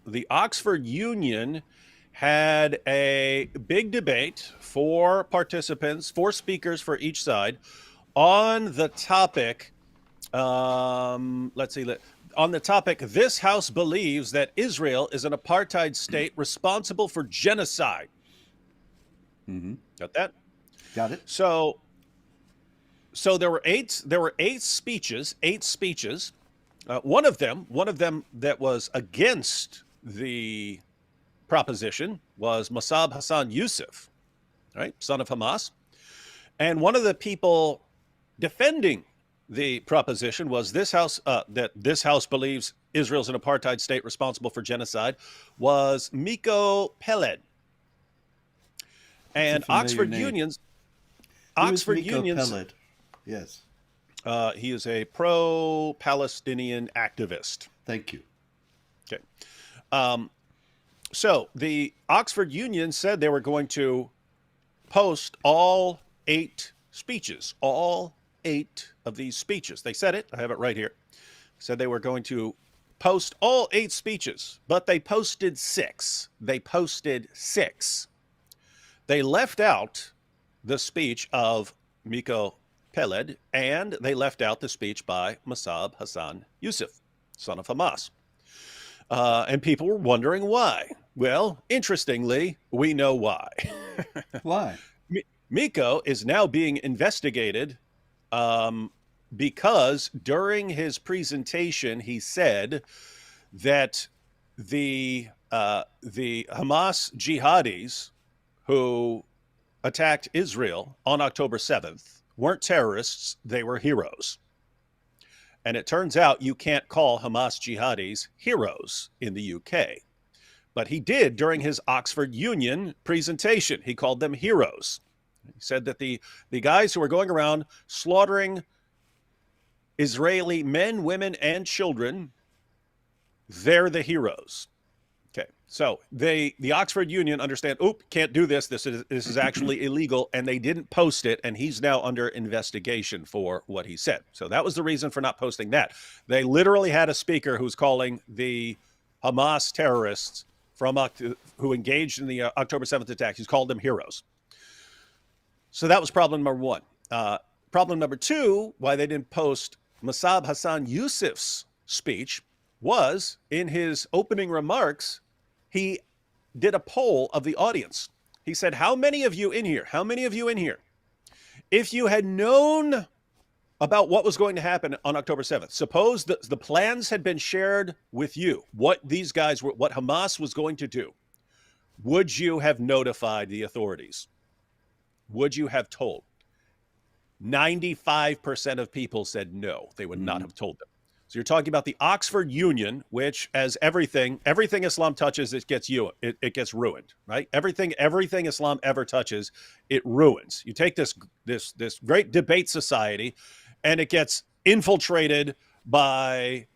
the Oxford Union had a big debate, four participants, four speakers for each side, on the topic. Let's see. On the topic, this House believes that Israel is an apartheid state responsible for genocide. Mm-hmm. Got that? Got it. So, so there were eight. There were eight speeches. Eight speeches. One of them that was against the proposition was Mossab Hassan Yusuf, right, son of Hamas. And one of the people defending the proposition was this house that this house believes Israel's an apartheid state responsible for genocide was Miko Peled. That's a And familiar name. Who is Oxford Miko Union's Peled? Yes. he is a pro-Palestinian activist. Thank you. Okay. Um, so the Oxford Union said they were going to post all eight speeches, all eight of these speeches. They said it. I have it right here. Said they were going to post all eight speeches, but they posted six. They posted six. They left out the speech of Miko Peled, and they left out the speech by Mossab Hassan Yusuf, son of Hamas. And people were wondering why. Well, interestingly, we know why. Why? Miko is now being investigated um, because during his presentation he said that the Hamas jihadis who attacked Israel on October 7th weren't terrorists; they were heroes. And it turns out you can't call Hamas jihadis heroes in the UK. But he did during his Oxford Union presentation. He called them heroes. He said that the guys who were going around slaughtering Israeli men, women, and children, they're the heroes. Okay, so the Oxford Union understand. Oop, can't do this. This is actually illegal, and they didn't post it. And he's now under investigation for what he said. So that was the reason for not posting that. They literally had a speaker who's calling the Hamas terrorists from who engaged in the October 7th attack. He's called them heroes. So that was problem number one. Problem number two, why they didn't post Mossab Hassan Yusuf's speech was in his opening remarks, he did a poll of the audience. He said, how many of you in here, if you had known about what was going to happen on October 7th, suppose the plans had been shared with you, what these guys were, what Hamas was going to do, would you have notified the authorities? Would you have told? 95% of people said no, they would not have told them. So you're talking about the Oxford Union, which, as everything Islam touches, it gets ruined, right? Everything Islam ever touches, it ruins. You take this great debate society, and it gets infiltrated by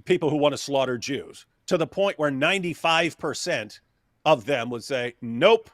people who want to slaughter Jews to the point where 95% of them would say, nope.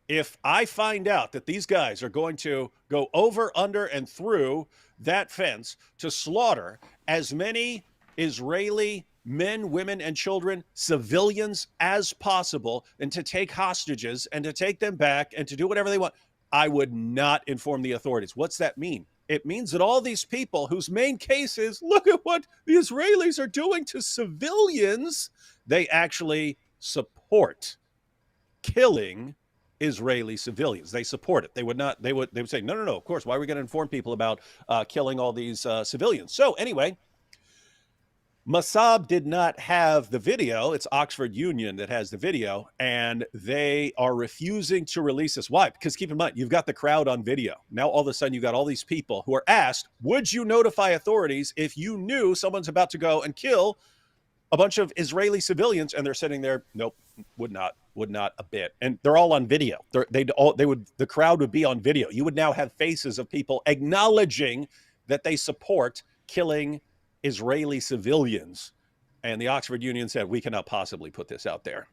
If I find out that these guys are going to go over, under, and through that fence to slaughter as many Israeli men, women, and children, civilians as possible, and to take hostages and to take them back and to do whatever they want, I would not inform the authorities. What's that mean? It means that all these people whose main case is, look at what the Israelis are doing to civilians, they actually support killing Israeli civilians. They support it. They would say, no, of course, why are we going to inform people about killing all these civilians? So anyway, Mossab did not have the video. It's Oxford Union that has the video, and they are refusing to release this. Why? Because keep in mind, you've got the crowd on video. Now all of a sudden you've got all these people who are asked, would you notify authorities if you knew someone's about to go and kill a bunch of Israeli civilians? And they're sitting there, nope, would not a bit. And they're all on video. The crowd would be on video. You would now have faces of people acknowledging that they support killing Israeli civilians. And the Oxford Union said, we cannot possibly put this out there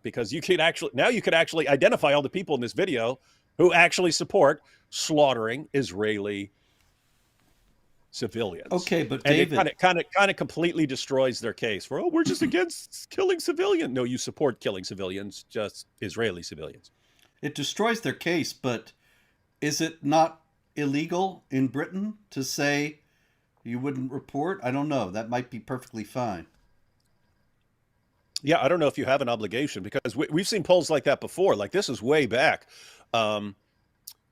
because you could actually identify all the people in this video who actually support slaughtering Israeli civilians. Okay, but And David, it kind of completely destroys their case for, oh, we're just against killing civilians. No, you support killing civilians, just Israeli civilians. it destroys their case, but is it not illegal in Britain to say you wouldn't report? I don't know. That might be perfectly fine. Yeah, I don't know if you have an obligation, because we've seen polls like that before. Like, this is um,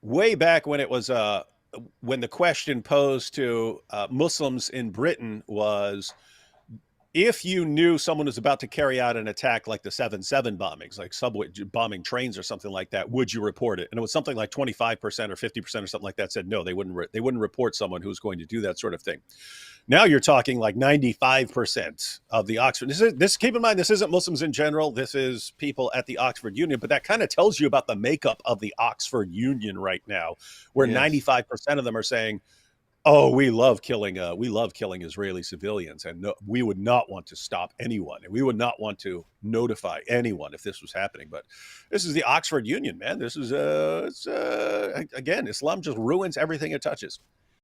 way back when it was when the question posed to Muslims in Britain was, if you knew someone was about to carry out an attack like the 7/7 bombings, like subway bombing trains or something like that, would you report it? And it was something like 25% or 50% or something like that said no, they wouldn't report someone who's going to do that sort of thing. Now you're talking like 95% of the Oxford. This keep in mind, this isn't Muslims in general. This is people at the Oxford Union, but that kind of tells you about the makeup of the Oxford Union right now, where Yes. 95% of them are saying, oh, we love killing Israeli civilians, and no, we would not want to stop anyone, and we would not want to notify anyone if this was happening. But this is the Oxford Union, man. This is again, Islam just ruins everything it touches.